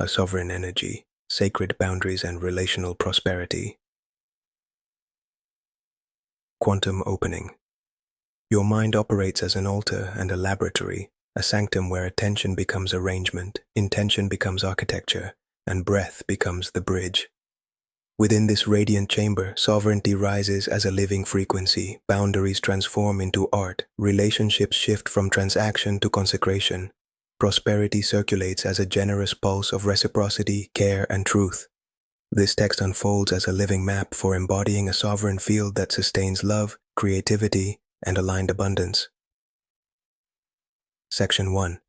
a sovereign energy, sacred boundaries and relational prosperity. Quantum opening. Your mind operates as an altar and a laboratory, a sanctum where attention becomes arrangement, intention becomes architecture, and breath becomes the bridge. Within this radiant chamber, sovereignty rises as a living frequency, boundaries transform into art, relationships shift from transaction to consecration, prosperity circulates as a generous pulse of reciprocity, care, and truth. This text unfolds as a living map for embodying a sovereign field that sustains love, creativity, and aligned abundance. Section 1.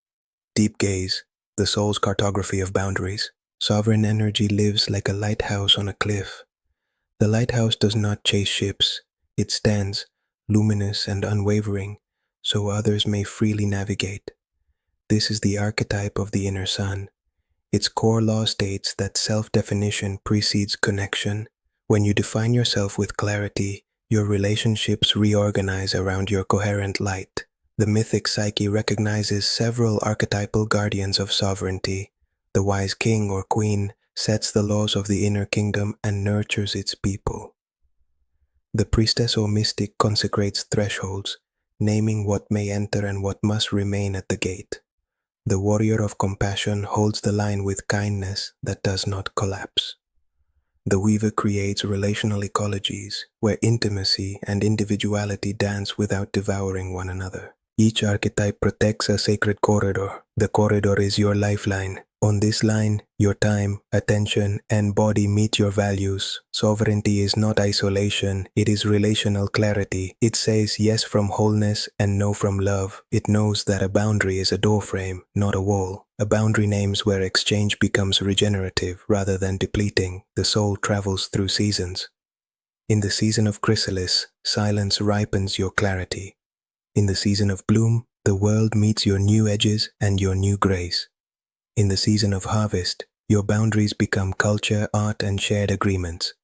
Deep Gaze, the soul's cartography of boundaries. Sovereign energy lives like a lighthouse on a cliff. The lighthouse does not chase ships. It stands, luminous and unwavering, so others may freely navigate. This is the archetype of the inner sun. Its core law states that self-definition precedes connection. When you define yourself with clarity, your relationships reorganize around your coherent light. The mythic psyche recognizes several archetypal guardians of sovereignty. The wise king or queen sets the laws of the inner kingdom and nurtures its people. The priestess or mystic consecrates thresholds, naming what may enter and what must remain at the gate. The warrior of compassion holds the line with kindness that does not collapse. The weaver creates relational ecologies where intimacy and individuality dance without devouring one another. Each archetype protects a sacred corridor. The corridor is your lifeline. On this line, your time, attention, and body meet your values. Sovereignty is not isolation, it is relational clarity. It says yes from wholeness and no from love. It knows that a boundary is a doorframe, not a wall. A boundary names where exchange becomes regenerative rather than depleting. The soul travels through seasons. In the season of chrysalis, silence ripens your clarity. In the season of bloom, the world meets your new edges and your new grace. In the season of harvest, your boundaries become culture, art, and shared agreements.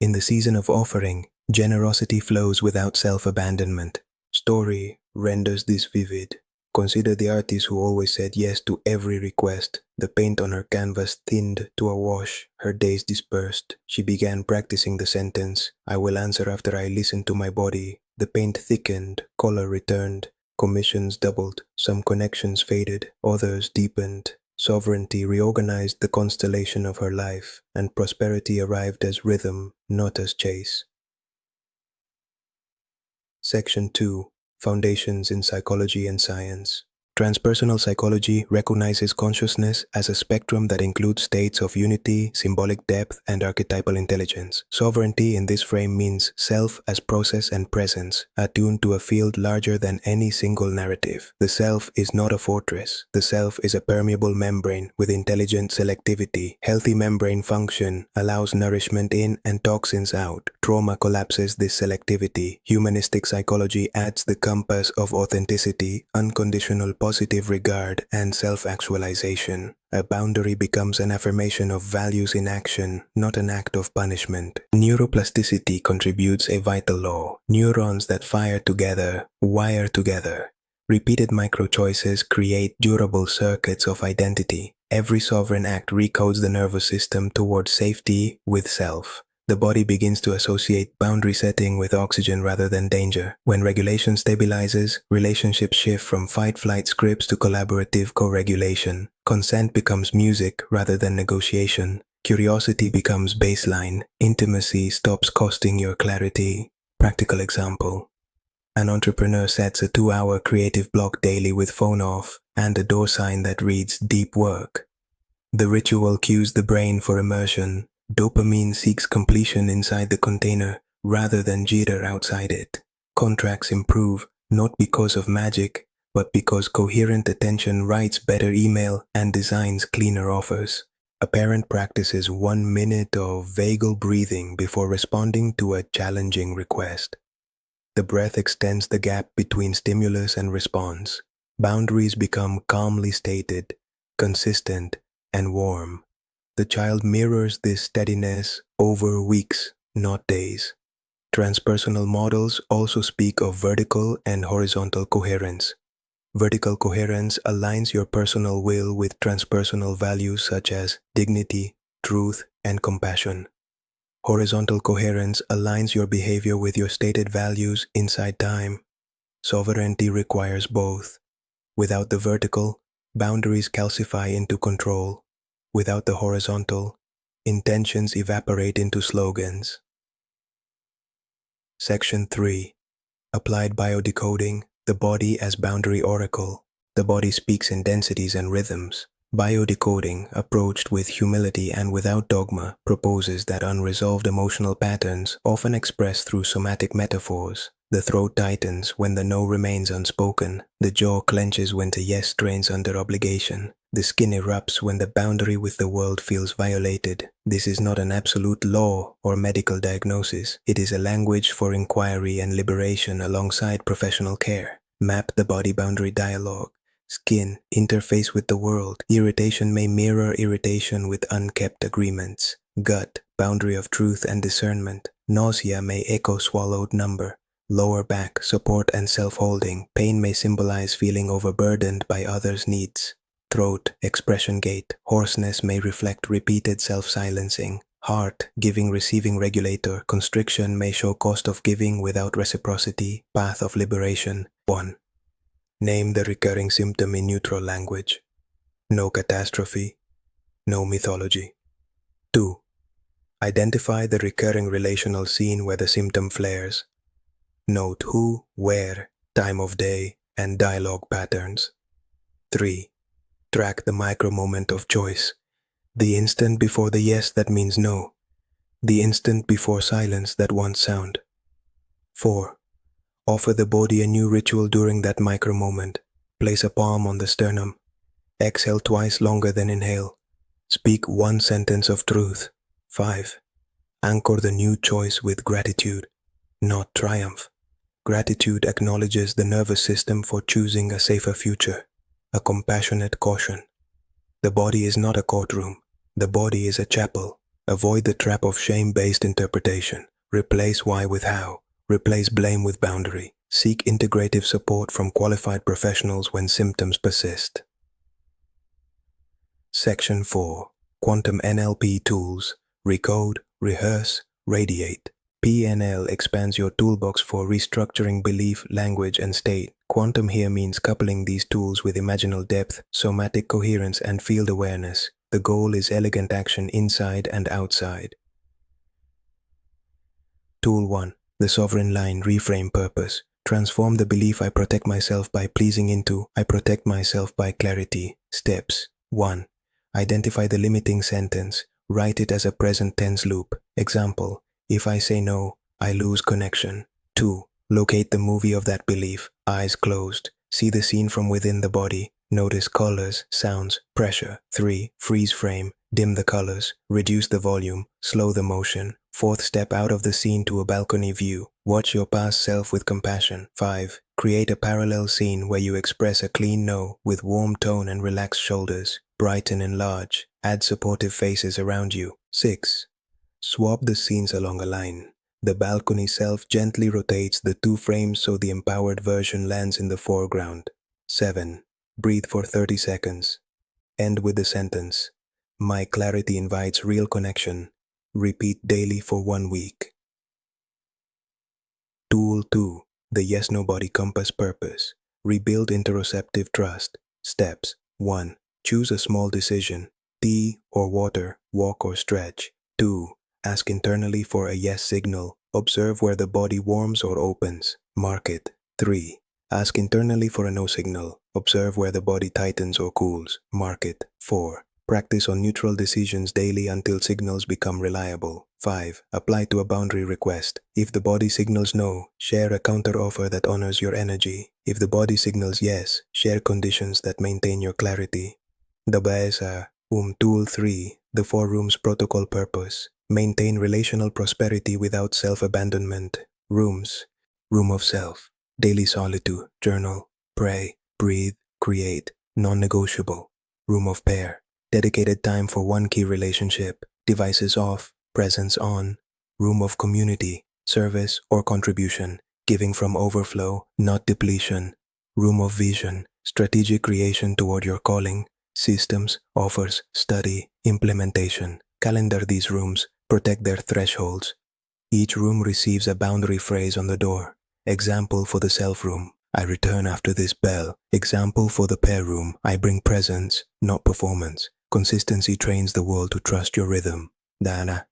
In the season of offering, generosity flows without self-abandonment. Story renders this vivid. Consider the artist who always said yes to every request. The paint on her canvas thinned to a wash. Her days dispersed. She began practicing the sentence, "I will answer after I listen to my body." The paint thickened, color returned, commissions doubled, some connections faded, others deepened. Sovereignty reorganized the constellation of her life, and prosperity arrived as rhythm, not as chase. Section 2. Foundations in Psychology and Science. Transpersonal psychology recognizes consciousness as a spectrum that includes states of unity, symbolic depth, and archetypal intelligence. Sovereignty in this frame means self as process and presence, attuned to a field larger than any single narrative. The self is not a fortress. The self is a permeable membrane with intelligent selectivity. Healthy membrane function allows nourishment in and toxins out. Trauma collapses this selectivity. Humanistic psychology adds the compass of authenticity, unconditional positive regard, and self-actualization. A boundary becomes an affirmation of values in action, not an act of punishment. Neuroplasticity contributes a vital law. Neurons that fire together, wire together. Repeated micro-choices create durable circuits of identity. Every sovereign act recodes the nervous system towards safety with self. The body begins to associate boundary setting with oxygen rather than danger. When regulation stabilizes, relationships shift from fight-flight scripts to collaborative co-regulation. Consent becomes music rather than negotiation. Curiosity becomes baseline. Intimacy stops costing your clarity. Practical example. An entrepreneur sets a 2-hour creative block daily with phone off and a door sign that reads "Deep Work." The ritual cues the brain for immersion. Dopamine seeks completion inside the container rather than jitter outside it. Contracts improve not because of magic, but because coherent attention writes better email and designs cleaner offers. A parent practices 1 minute of vagal breathing before responding to a challenging request. The breath extends the gap between stimulus and response. Boundaries become calmly stated, consistent, and warm. The child mirrors this steadiness over weeks, not days. Transpersonal models also speak of vertical and horizontal coherence. Vertical coherence aligns your personal will with transpersonal values such as dignity, truth, and compassion. Horizontal coherence aligns your behavior with your stated values inside time. Sovereignty requires both. Without the vertical, boundaries calcify into control. Without the horizontal, intentions evaporate into slogans. Section 3. Applied biodecoding, the body as boundary oracle. The body speaks in densities and rhythms. Biodecoding, approached with humility and without dogma, proposes that unresolved emotional patterns, often expressed through somatic metaphors. The throat tightens when the no remains unspoken. The jaw clenches when the yes strains under obligation. The skin erupts when the boundary with the world feels violated. This is not an absolute law or medical diagnosis. It is a language for inquiry and liberation alongside professional care. Map the body-boundary dialogue. Skin, interface with the world. Irritation may mirror irritation with unkept agreements. Gut, boundary of truth and discernment. Nausea may echo swallowed number. Lower back, support and self-holding. Pain may symbolize feeling overburdened by others' needs. Throat, expression gate. Hoarseness may reflect repeated self-silencing. Heart, giving-receiving regulator. Constriction may show cost of giving without reciprocity. Path of liberation. 1. Name the recurring symptom in neutral language. No catastrophe. No mythology. 2. Identify the recurring relational scene where the symptom flares. Note who, where, time of day, and dialogue patterns. 3. Track the micro-moment of choice. The instant before the yes that means no. The instant before silence that wants sound. 4. Offer the body a new ritual during that micro-moment. Place a palm on the sternum. Exhale twice longer than inhale. Speak one sentence of truth. 5. Anchor the new choice with gratitude, not triumph. Gratitude acknowledges the nervous system for choosing a safer future, a compassionate caution. The body is not a courtroom. The body is a chapel. Avoid the trap of shame-based interpretation. Replace why with how. Replace blame with boundary. Seek integrative support from qualified professionals when symptoms persist. Section 4. Quantum NLP Tools. Recode, rehearse, radiate. PNL expands your toolbox for restructuring belief, language, and state. Quantum here means coupling these tools with imaginal depth, somatic coherence, and field awareness. The goal is elegant action inside and outside. Tool 1. The Sovereign Line Reframe Purpose. Transform the belief I protect myself by pleasing into I protect myself by clarity. Steps. 1. Identify the limiting sentence. Write it as a present tense loop. Example. If I say no, I lose connection. 2. Locate the movie of that belief. Eyes closed. See the scene from within the body. Notice colors, sounds, pressure. 3. Freeze frame. Dim the colors. Reduce the volume. Slow the motion. 4th, step out of the scene to a balcony view. Watch your past self with compassion. 5. Create a parallel scene where you express a clean no with warm tone and relaxed shoulders. Brighten and enlarge. Add supportive faces around you. 6. Swap the scenes along a line. The balcony self gently rotates the two frames so the empowered version lands in the foreground. 7. Breathe for 30 seconds. End with the sentence. My clarity invites real connection. Repeat daily for 1 week. Tool 2. The Yes-No Body Compass Purpose. Rebuild interoceptive trust. Steps. 1. Choose a small decision. Tea or water, walk or stretch. 2. Ask internally for a yes signal. Observe where the body warms or opens. Mark it. 3. Ask internally for a no signal. Observe where the body tightens or cools. Mark it. 4. Practice on neutral decisions daily until signals become reliable. 5. Apply to a boundary request. If the body signals no, share a counteroffer that honors your energy. If the body signals yes, share conditions that maintain your clarity. The Baesa, Tool 3, the 4 Rooms Protocol Purpose. Maintain relational prosperity without self-abandonment. Rooms. Room of self. Daily solitude. Journal. Pray. Breathe. Create. Non-negotiable. Room of pair. Dedicated time for one key relationship. Devices off. Presence on. Room of community. Service or contribution. Giving from overflow, not depletion. Room of vision. Strategic creation toward your calling, systems, offers, study, implementation. Calendar these rooms, protect their thresholds. Each room receives a boundary phrase on the door. Example for the self room, I return after this bell. Example for the pair room, I bring presence, not performance. Consistency trains the world to trust your rhythm. Dana.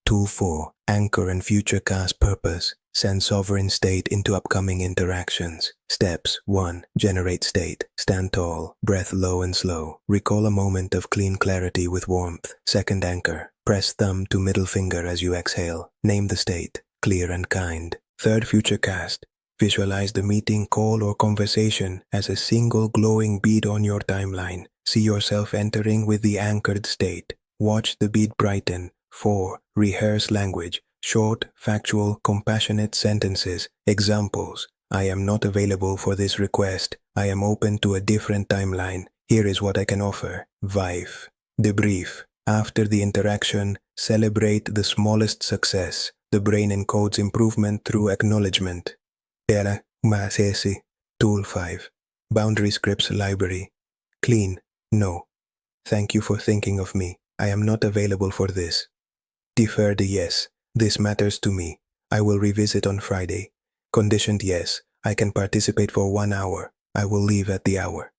Tool 4. Anchor and future cast purpose. Send sovereign state into upcoming interactions. Steps 1. Generate state. Stand tall. Breath low and slow. Recall a moment of clean clarity with warmth. Second anchor. Press thumb to middle finger as you exhale. Name the state. Clear and kind. Third future cast. Visualize the meeting, call, or conversation as a single glowing bead on your timeline. See yourself entering with the anchored state. Watch the bead brighten. 4. Rehearse language. Short, factual, compassionate sentences. Examples. I am not available for this request. I am open to a different timeline. Here is what I can offer. Vive. Debrief. After the interaction, celebrate the smallest success. The brain encodes improvement through acknowledgement. Pera, Masesi. Tool 5. Boundary scripts library. Clean. No. Thank you for thinking of me. I am not available for this. Deferred yes. This matters to me. I will revisit on Friday. Conditioned yes. I can participate for 1 hour. I will leave at the hour.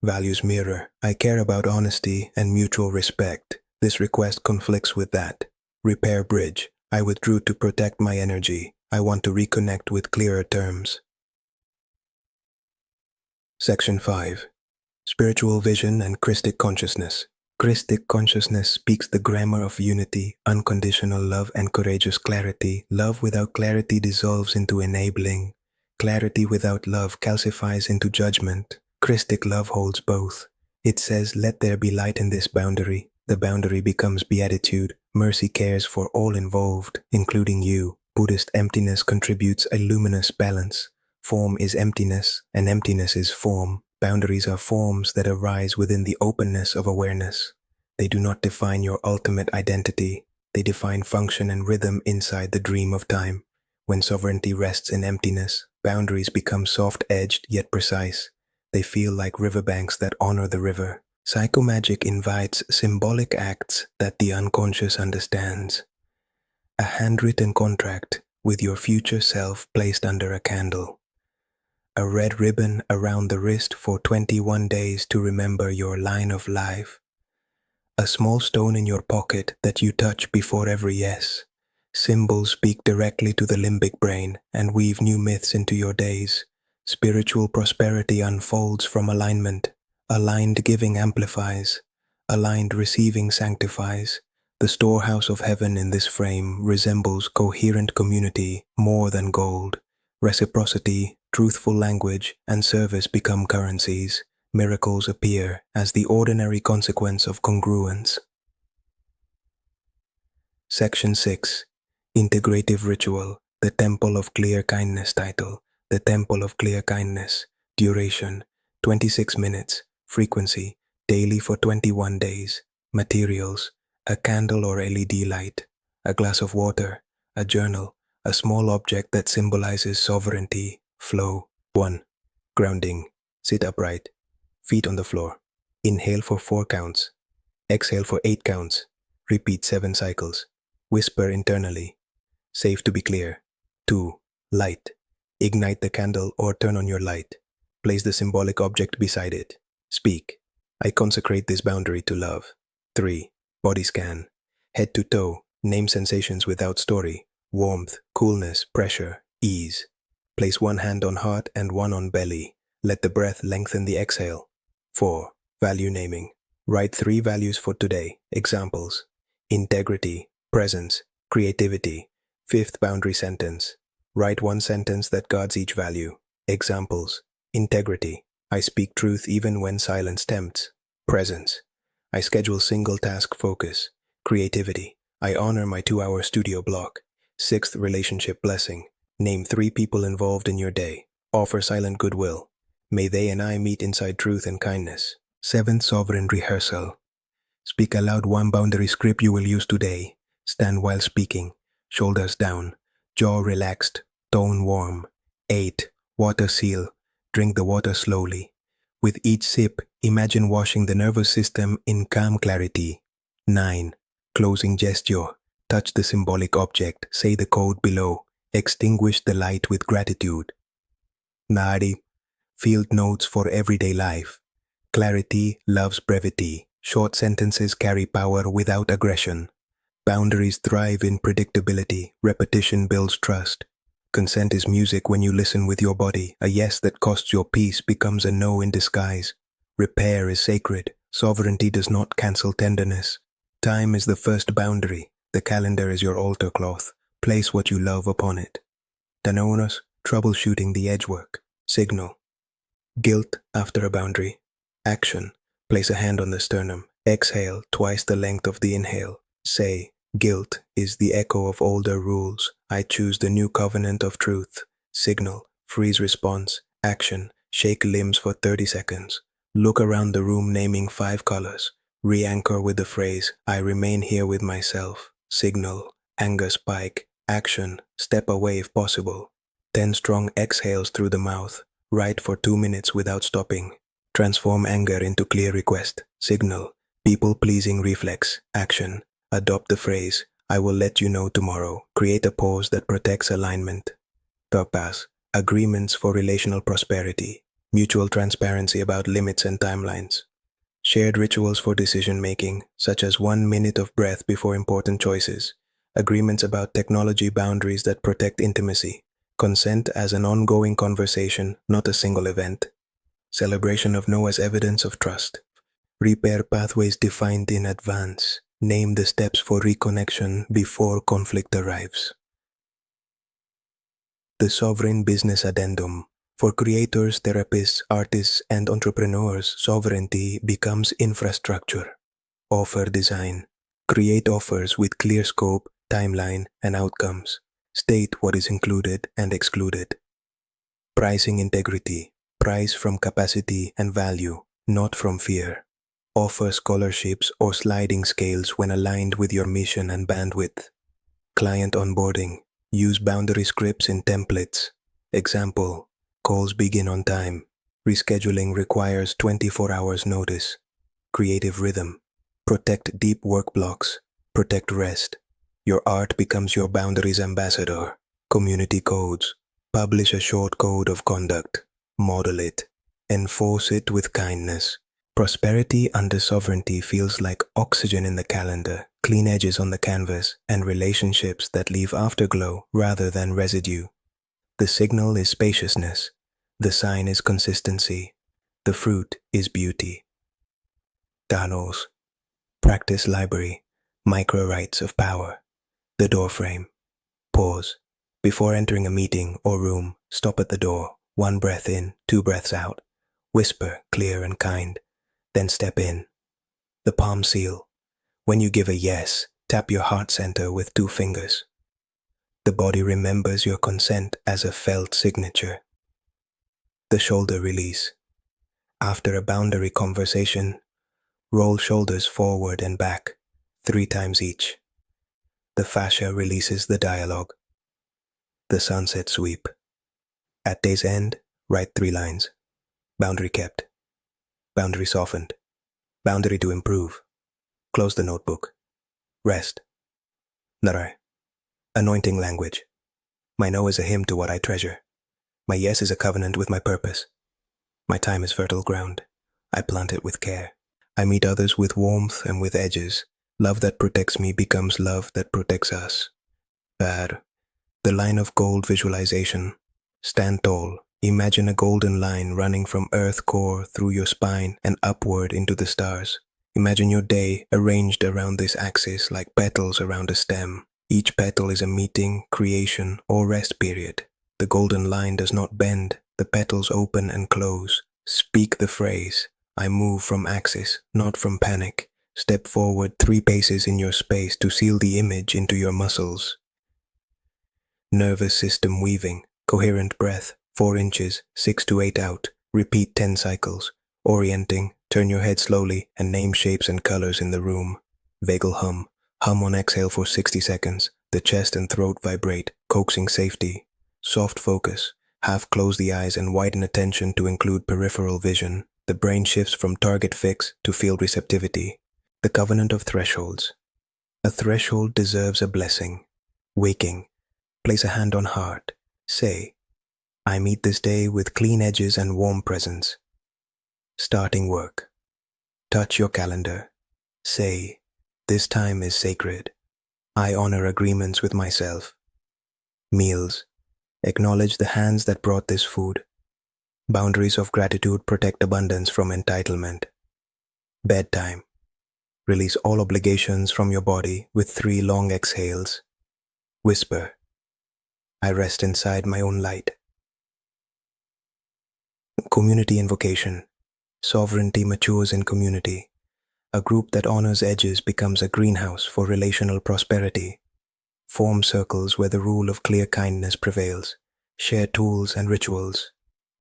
Values mirror. I care about honesty and mutual respect. This request conflicts with that. Repair bridge. I withdrew to protect my energy. I want to reconnect with clearer terms. Section 5. Spiritual vision and Christic consciousness. Christic consciousness speaks the grammar of unity, unconditional love, and courageous clarity. Love without clarity dissolves into enabling. Clarity without love calcifies into judgment. Christic love holds both. It says, let there be light in this boundary. The boundary becomes beatitude. Mercy cares for all involved, including you. Buddhist emptiness contributes a luminous balance. Form is emptiness, and emptiness is form. Boundaries are forms that arise within the openness of awareness. They do not define your ultimate identity. They define function and rhythm inside the dream of time. When sovereignty rests in emptiness, boundaries become soft-edged yet precise. They feel like riverbanks that honor the river. Psychomagic invites symbolic acts that the unconscious understands. A handwritten contract with your future self placed under a candle. A red ribbon around the wrist for 21 days to remember your line of life. A small stone in your pocket that you touch before every yes. Symbols speak directly to the limbic brain and weave new myths into your days. Spiritual prosperity unfolds from alignment. Aligned giving amplifies. Aligned receiving sanctifies. The storehouse of heaven in this frame resembles coherent community more than gold. Reciprocity, truthful language, and service become currencies. Miracles appear as the ordinary consequence of congruence. Section 6. Integrative Ritual, the Temple of Clear Kindness title. The Temple of Clear Kindness. Duration, 26 minutes. Frequency, daily for 21 days. Materials, a candle or LED light, a glass of water, a journal, a small object that symbolizes sovereignty, flow. 1. Grounding. Sit upright. Feet on the floor. Inhale for 4 counts. Exhale for 8 counts. Repeat 7 cycles. Whisper internally. Safe to be clear. 2. Light. Ignite the candle or turn on your light. Place the symbolic object beside it. Speak. I consecrate this boundary to love. 3. Body scan. Head to toe. Name sensations without story. Warmth, coolness, pressure, ease. Place one hand on heart and one on belly. Let the breath lengthen the exhale. 4. Value naming. Write 3 values for today. Examples. Integrity, presence, creativity. 5th boundary sentence. Write 1 sentence that guards each value. Examples. Integrity. I speak truth even when silence tempts. Presence. I schedule single task focus. Creativity. I honor my 2-hour studio block. 6th relationship blessing. Name 3 people involved in your day. Offer silent goodwill. May they and I meet inside truth and kindness. 7th sovereign rehearsal. Speak aloud 1 boundary script you will use today. Stand while speaking. Shoulders down. Jaw relaxed. Tone warm. 8. Water seal. Drink the water slowly. With each sip, imagine washing the nervous system in calm clarity. 9. Closing gesture. Touch the symbolic object. Say the code below. Extinguish the light with gratitude. Nari. Field notes for everyday life. Clarity loves brevity. Short sentences carry power without aggression. Boundaries thrive in predictability. Repetition builds trust. Consent is music when you listen with your body. A yes that costs your peace becomes a no in disguise. Repair is sacred. Sovereignty does not cancel tenderness. Time is the first boundary. The calendar is your altar cloth. Place what you love upon it. Danonos, troubleshooting the edgework. Signal. Guilt after a boundary. Action. Place a hand on the sternum. Exhale twice the length of the inhale. Say, guilt is the echo of older rules. I choose the new covenant of truth. Signal. Freeze response. Action. Shake limbs for 30 seconds. Look around the room naming 5 colors. Re-anchor with the phrase, I remain here with myself. Signal. Anger spike. Action. Step away if possible. 10 strong exhales through the mouth. Write for 2 minutes without stopping. Transform anger into clear request. Signal. People-pleasing reflex. Action. Adopt the phrase, I will let you know tomorrow. Create a pause that protects alignment. Purpose. Agreements for relational prosperity. Mutual transparency about limits and timelines. Shared rituals for decision-making, such as 1 minute of breath before important choices. Agreements about technology boundaries that protect intimacy. Consent as an ongoing conversation, not a single event. Celebration of no as evidence of trust. Repair pathways defined in advance. Name the steps for reconnection before conflict arrives. The Sovereign Business Addendum. For creators, therapists, artists, and entrepreneurs, sovereignty becomes infrastructure. Offer design. Create offers with clear scope, timeline, and outcomes. State what is included and excluded. Pricing integrity. Price from capacity and value, not from fear. Offer scholarships or sliding scales when aligned with your mission and bandwidth. Client onboarding. Use boundary scripts in templates. Example, calls begin on time. Rescheduling requires 24 hours notice. Creative rhythm. Protect deep work blocks. Protect rest. Your art becomes your boundaries ambassador. Community codes. Publish a short code of conduct. Model it. Enforce it with kindness. Prosperity under sovereignty feels like oxygen in the calendar, clean edges on the canvas, and relationships that leave afterglow rather than residue. The signal is spaciousness. The sign is consistency. The fruit is beauty. Danos. Practice library. Micro rights of power. The doorframe. Pause. Before entering a meeting or room, stop at the door. 1 breath in, 2 breaths out. Whisper, clear and kind. Then step in. The palm seal. When you give a yes, tap your heart center with 2 fingers. The body remembers your consent as a felt signature. The shoulder release. After a boundary conversation, roll shoulders forward and back, 3 times each. The fascia releases the dialogue. The sunset sweep. At day's end, write 3 lines. Boundary kept. Boundary softened. Boundary to improve. Close the notebook. Rest. Narai. Anointing language. My no is a hymn to what I treasure. My yes is a covenant with my purpose. My time is fertile ground. I plant it with care. I meet others with warmth and with edges. Love that protects me becomes love that protects us. Bad. The line of gold visualization. Stand tall. Imagine a golden line running from earth core through your spine and upward into the stars. Imagine your day arranged around this axis like petals around a stem. Each petal is a meeting, creation, or rest period. The golden line does not bend. The petals open and close. Speak the phrase, I move from axis, not from panic. Step forward 3 paces in your space to seal the image into your muscles. Nervous system weaving, coherent breath. 4 inches, 6 to 8 out. Repeat 10 cycles. Orienting, turn your head slowly and name shapes and colors in the room. Vagal hum. Hum on exhale for 60 seconds. The chest and throat vibrate, coaxing safety. Soft focus. Half close the eyes and widen attention to include peripheral vision. The brain shifts from target fix to field receptivity. The covenant of thresholds. A threshold deserves a blessing. Waking. Place a hand on heart. Say, I meet this day with clean edges and warm presence. Starting work. Touch your calendar. Say, this time is sacred. I honor agreements with myself. Meals. Acknowledge the hands that brought this food. Boundaries of gratitude protect abundance from entitlement. Bedtime. Release all obligations from your body with 3 long exhales. Whisper. I rest inside my own light. Community invocation. Sovereignty matures in community. A group that honors edges becomes a greenhouse for relational prosperity. Form circles where the rule of clear kindness prevails. Share tools and rituals.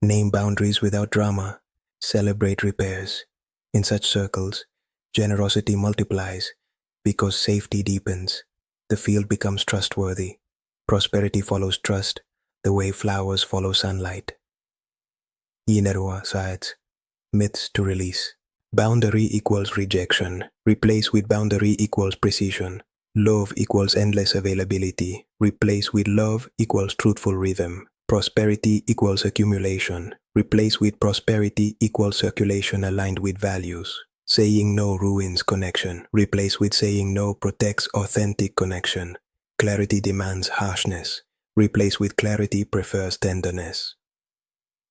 Name boundaries without drama. Celebrate repairs. In such circles, generosity multiplies because safety deepens. The field becomes trustworthy. Prosperity follows trust, the way flowers follow sunlight. Yinerua sides. Myths to release. Boundary equals rejection. Replace with boundary equals precision. Love equals endless availability. Replace with love equals truthful rhythm. Prosperity equals accumulation. Replace with prosperity equals circulation aligned with values. Saying no ruins connection. Replace with saying no protects authentic connection. Clarity demands harshness. Replace with clarity prefers tenderness.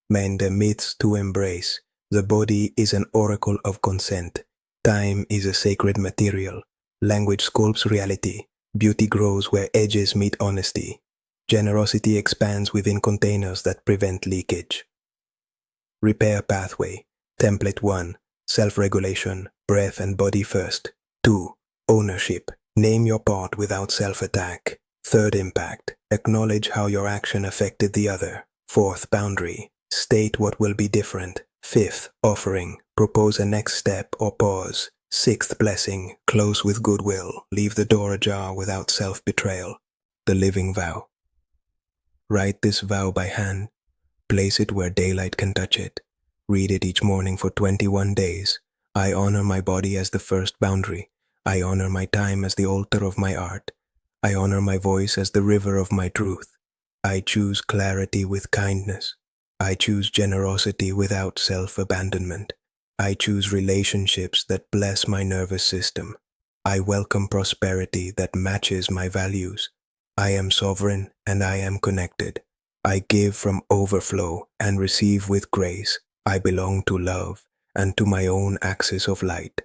Mend the myths to embrace. The body is an oracle of consent. Time is a sacred material. Language sculpts reality. Beauty grows where edges meet honesty. Generosity expands within containers that prevent leakage. Repair pathway. Template 1. Self-regulation, breath and body first. 2. Ownership. Name your part without self-attack. 3rd impact. Acknowledge how your action affected the other. 4th boundary. State what will be different. 5th offering. Propose a next step or pause. 6th blessing. Close with goodwill. Leave the door ajar without self-betrayal. The living vow. Write this vow by hand. Place it where daylight can touch it. Read it each morning for 21 days. I honor my body as the first boundary. I honor my time as the altar of my art. I honor my voice as the river of my truth. I choose clarity with kindness. I choose generosity without self-abandonment. I choose relationships that bless my nervous system. I welcome prosperity that matches my values. I am sovereign and I am connected. I give from overflow and receive with grace. I belong to love and to my own axis of light.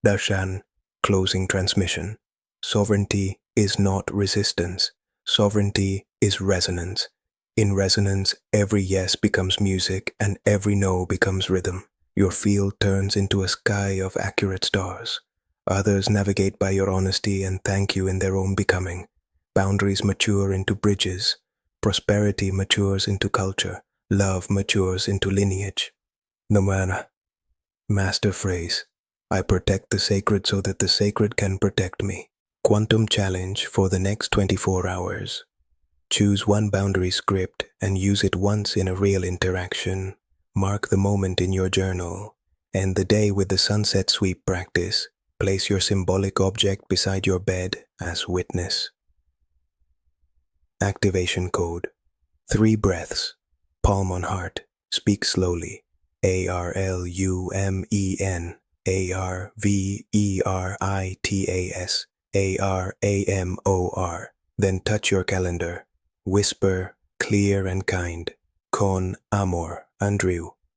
Darshan, closing transmission. Sovereignty is not resistance. Sovereignty is resonance. In resonance, every yes becomes music and every no becomes rhythm. Your field turns into a sky of accurate stars. Others navigate by your honesty and thank you in their own becoming. Boundaries mature into bridges. Prosperity matures into culture. Love matures into lineage. Namana. Master phrase. I protect the sacred so that the sacred can protect me. Quantum challenge for the next 24 hours. Choose one boundary script and use it once in a real interaction. Mark the moment in your journal. End the day with the sunset sweep practice. Place your symbolic object beside your bed as witness. Activation code. 3 breaths. Palm on heart. Speak slowly. ARLUMEN. ARVERITAS. ARAMOR. Then touch your calendar. Whisper, clear and kind. Con amor, Andrew.